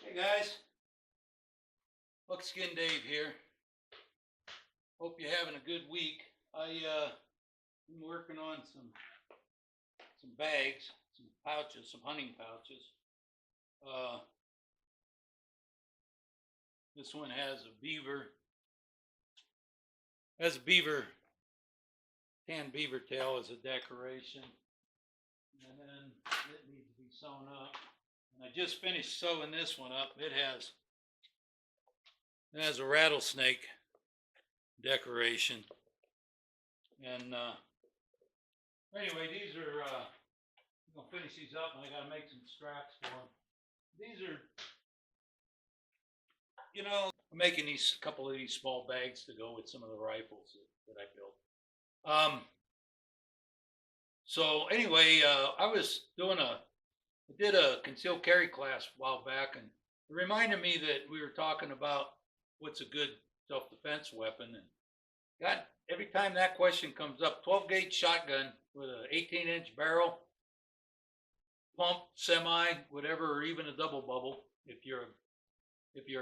Hey guys, Buckskin Dave here. Hope you're having a good week. Been working on some bags, some pouches, some hunting pouches. This one has a tan beaver tail as a decoration, and then it needs to be sewn up. And I just finished sewing this one up. It has a rattlesnake decoration. And anyway, these are, I'm going to finish these up and I got to make some straps for them. These are, I'm making these couple of these small bags to go with some of the rifles that I built. So anyway, I did a concealed carry class a while back, and it reminded me that we were talking about what's a good self-defense weapon, and God, every time that question comes up, 12 gauge shotgun with an 18-inch barrel, pump, semi, whatever, or even a double bubble if you're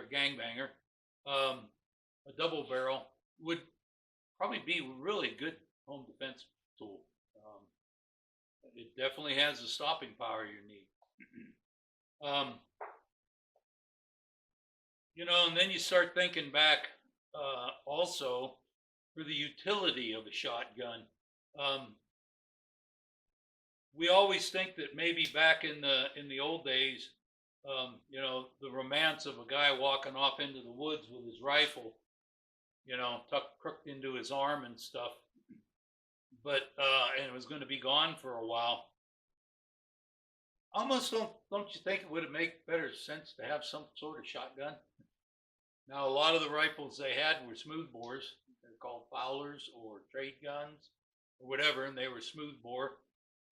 a gangbanger, a double barrel would probably be a really good home defense tool. It definitely has the stopping power you need. And then you start thinking back also for the utility of a shotgun. We always think that maybe back in the old days, the romance of a guy walking off into the woods with his rifle, crooked into his arm and stuff, but and it was going to be gone for a while. Almost don't you think it would have made better sense to have some sort of shotgun? Now, a lot of the rifles they had were smooth bores. They're called Fowlers or trade guns or whatever, and they were smooth bore.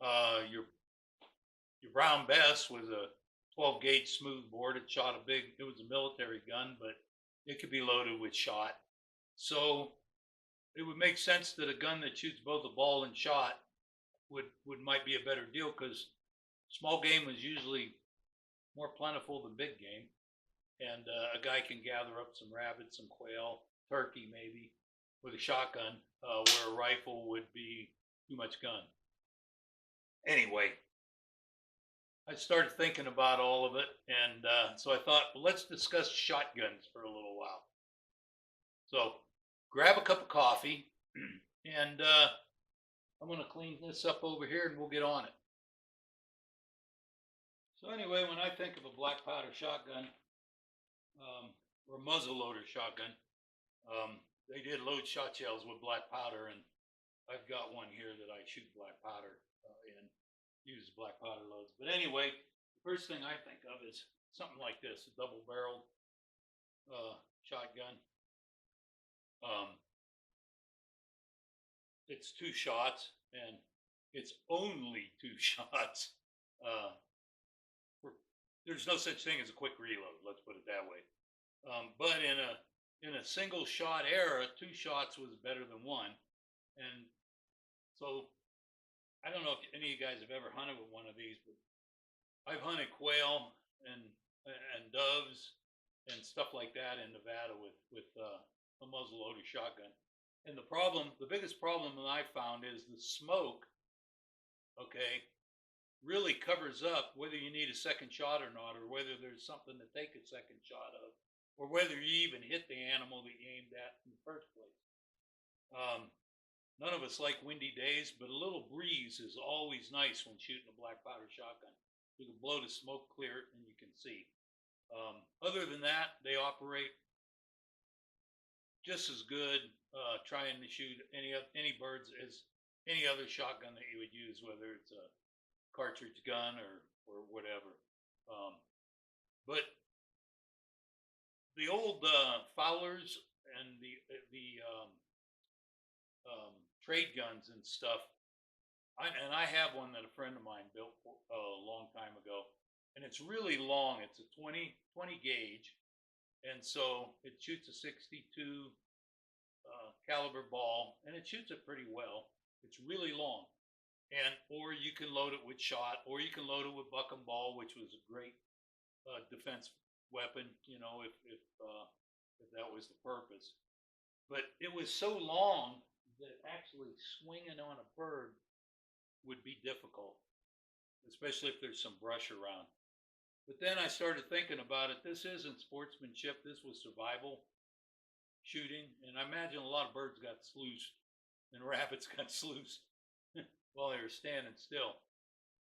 Your Brown Bess was a 12 gauge smooth bore that shot it was a military gun, but it could be loaded with shot. So it would make sense that a gun that shoots both a ball and shot might be a better deal, because small game was usually more plentiful than big game, and a guy can gather up some rabbits, some quail, turkey maybe, with a shotgun, where a rifle would be too much gun. Anyway, I started thinking about all of it, and so I thought, well, let's discuss shotguns for a little while. So grab a cup of coffee, and I'm going to clean this up over here, and we'll get on it. So anyway, when I think of a black powder shotgun, or muzzle loader shotgun, they did load shot shells with black powder, and I've got one here that I shoot black powder in, use black powder loads. But anyway, the first thing I think of is something like this, a double-barreled shotgun. It's 2 shots, and it's only 2 shots. There's no such thing as a quick reload, let's put it that way. But in a single shot era, 2 shots was better than 1. And so I don't know if any of you guys have ever hunted with one of these, but I've hunted quail and doves and stuff like that in Nevada with a muzzleloader shotgun. And the biggest problem that I found is the smoke, really covers up whether you need a second shot or not, or whether there's something to take a second shot of, or whether you even hit the animal that you aimed at in the first place. None of us like windy days, but a little breeze is always nice when shooting a black powder shotgun. You can blow the smoke clear and you can see. Other than that, they operate just as good trying to shoot any birds as any other shotgun that you would use, whether it's a cartridge gun or whatever. But the old Fowlers and the trade guns and stuff, I have one that a friend of mine built a long time ago, and it's really long. It's a 20 gauge, and so it shoots a 62 caliber ball, and it shoots it pretty well. It's really long. Or you can load it with shot, or you can load it with buck and ball, which was a great defense weapon, you know, if that was the purpose. But it was so long that actually swinging on a bird would be difficult, especially if there's some brush around. But then I started thinking about it. This isn't sportsmanship. This was survival shooting. And I imagine a lot of birds got sluiced and rabbits got sluiced while they were standing still.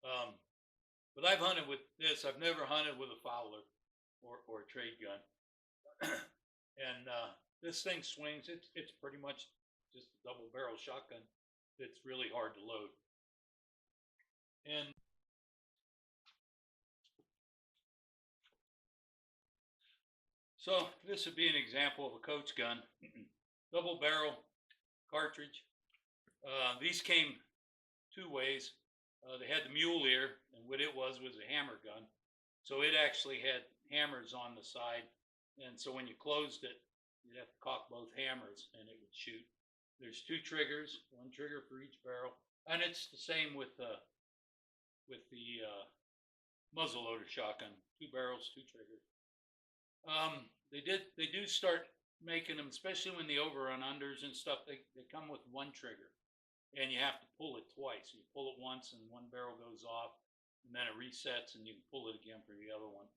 But I've hunted with this. I've never hunted with a Fowler or a trade gun. And this thing swings. It's pretty much just a double barrel shotgun that's really hard to load. And so this would be an example of a coach gun, double barrel cartridge. These came two ways. They had the mule ear, and what it was a hammer gun. So it actually had hammers on the side, and so when you closed it, you'd have to cock both hammers, and it would shoot. There's two triggers, one trigger for each barrel, and it's the same with the muzzleloader shotgun. Two barrels, two triggers. They do start making them, especially when the overrun unders and stuff. They come with one trigger, and you have to pull it twice. You pull it once, and one barrel goes off, and then it resets, and you can pull it again for the other one.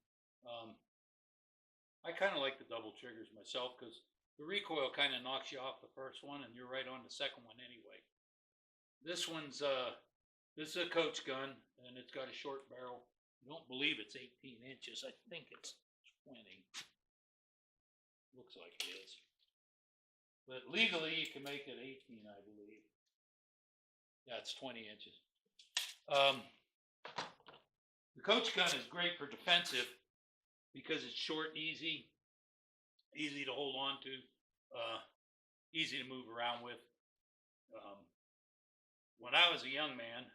I kind of like the double triggers myself because the recoil kind of knocks you off the first one, and you're right on the second one anyway. This is a coach gun, and it's got a short barrel. I don't believe it's 18 inches. I think it's 20. Looks like it is. But legally, you can make it 18, I believe. Yeah, it's 20 inches. The coach gun is great for defensive because it's short, easy to hold on to, easy to move around with. When I was a young man,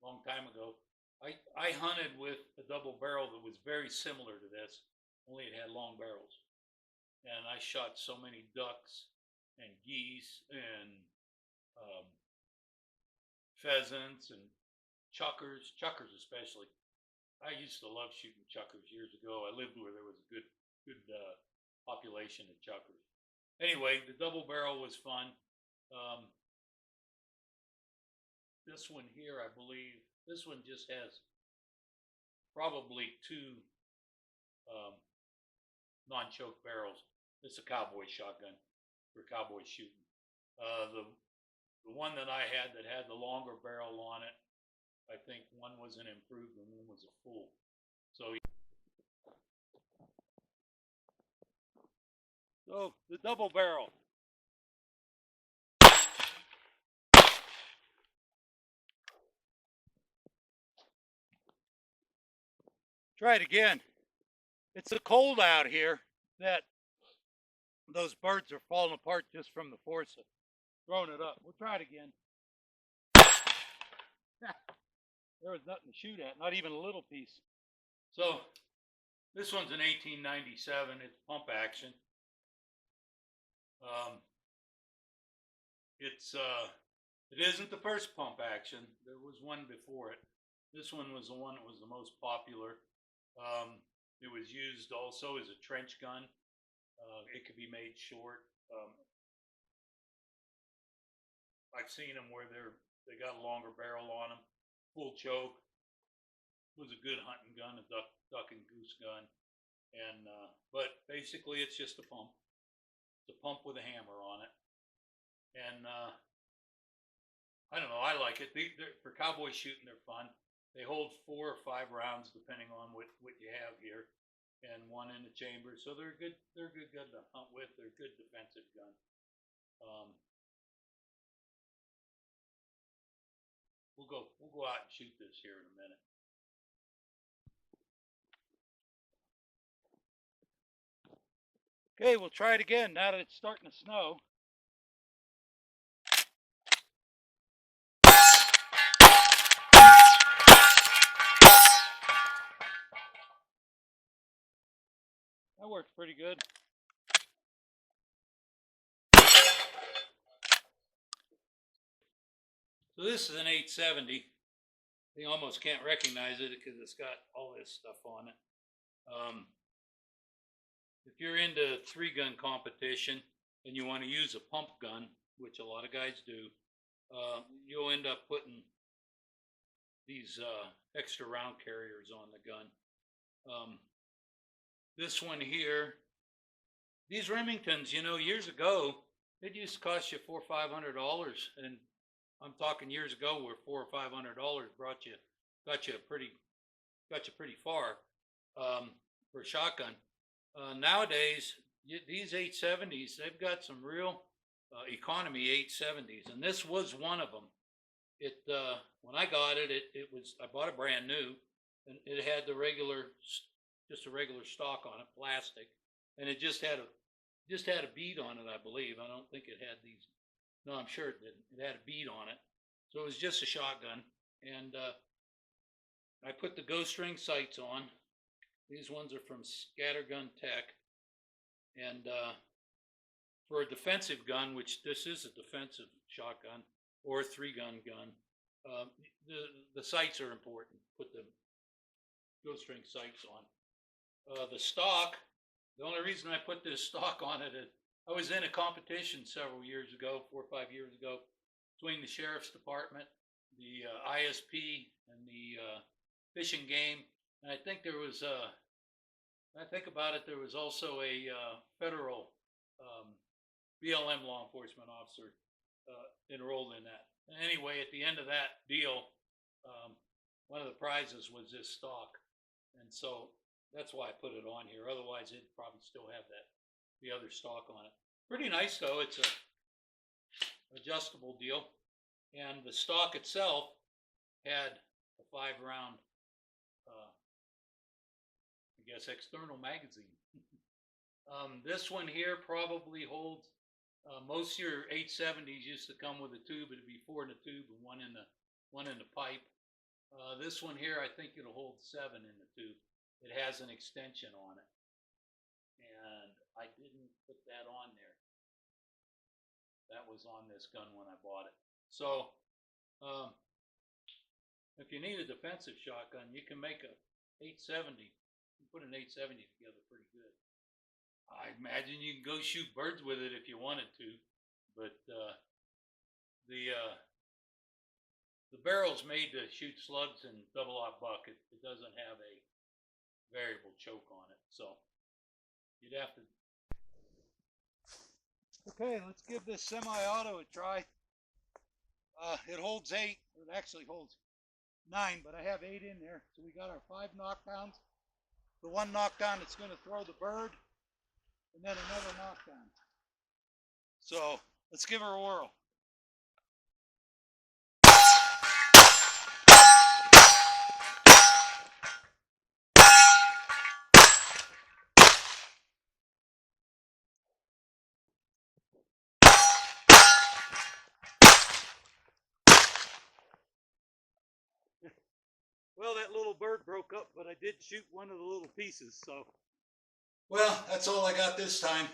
a long time ago, I hunted with a double barrel that was very similar to this, only it had long barrels. And I shot so many ducks and geese and pheasants and chuckers especially. I used to love shooting chuckers years ago. I lived where there was a good population of chuckers. Anyway, the double barrel was fun. This one here, I believe, this one just has probably two non-choke barrels. It's a cowboy shotgun for cowboy shooting. The one that I had that had the longer barrel on it, I think one was an improved and one was a full. So the double barrel. Try it again. It's so cold out here that those birds are falling apart just from the force of throwing it up. We'll try it again. There was nothing to shoot at, not even a little piece. So this one's an 1897. It's pump action. It isn't the first pump action. There was one before it. This one was the one that was the most popular. It was used also as a trench gun. It could be made short. I've seen them where they got a longer barrel on them. Full choke. It was a good hunting gun, a duck and goose gun. And but basically it's just a pump. It's a pump with a hammer on it. And I don't know, I like it. For cowboy shooting, they're fun. They hold 4 or 5 rounds depending on what you have here, and one in the chamber. So they're good. They're a good gun to hunt with. They're a good defensive gun. We'll go out and shoot this here in a minute. Okay, we'll try it again now that it's starting to snow. That works pretty good. So this is an 870. You almost can't recognize it because it's got all this stuff on it. if you're into 3-gun competition and you want to use a pump gun, which a lot of guys do, you'll end up putting these extra round carriers on the gun. This one here, these Remingtons, you know, years ago, it used to cost you $400 or $500, and I'm talking years ago where $400 or $500 got you pretty far for a shotgun. Nowadays, these 870s, they've got some real economy 870s, and this was one of them. It when I got it, I bought it brand new, and it had just a regular stock on it, plastic, and it just had a bead on it, I believe. I don't think it had these. No, I'm sure it didn't. It had a bead on it, so it was just a shotgun. And I put the ghost ring sights on. These ones are from Scattergun Tech, and for a defensive gun, which this is a defensive shotgun or a 3-gun gun, the sights are important. Put the ghost ring sights on. The stock, the only reason I put this stock on it is I was in a competition several years ago, 4 or 5 years ago, between the Sheriff's Department, the ISP, and the Fish and Game. And I think there was, I think about it, there was also a federal BLM law enforcement officer enrolled in that. And anyway, at the end of that deal, one of the prizes was this stock. And so that's why I put it on here. Otherwise, it'd probably still have the other stock on it. Pretty nice, though. It's a adjustable deal. And the stock itself had a 5-round, I guess, external magazine. This one here probably holds, most of your 870s used to come with a tube. It'd be 4 in the tube and one in the pipe. This one here, I think it'll hold 7 in the tube. It has an extension on it, and I didn't put that on there. That was on this gun when I bought it. So if you need a defensive shotgun, you can make a 870. You can put an 870 together pretty good. I imagine you can go shoot birds with it if you wanted to, but the barrel's made to shoot slugs and double-aught buck. It doesn't have a variable choke on it, so you'd have to. Okay, let's give this semi-auto a try. It holds 8. It actually holds 9, but I have 8 in there. So we got our 5 knockdowns. The one knockdown that's going to throw the bird, and then another knockdown. So let's give her a whirl. Well, that little bird broke up, but I did shoot one of the little pieces, so. Well, that's all I got this time.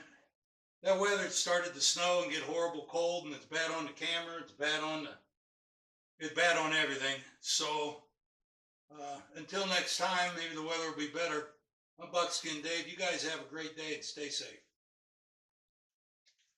That weather started to snow and get horrible cold, and it's bad on the camera, it's bad on everything. So, until next time, maybe the weather will be better. I'm Buckskin Dave. You guys have a great day and stay safe.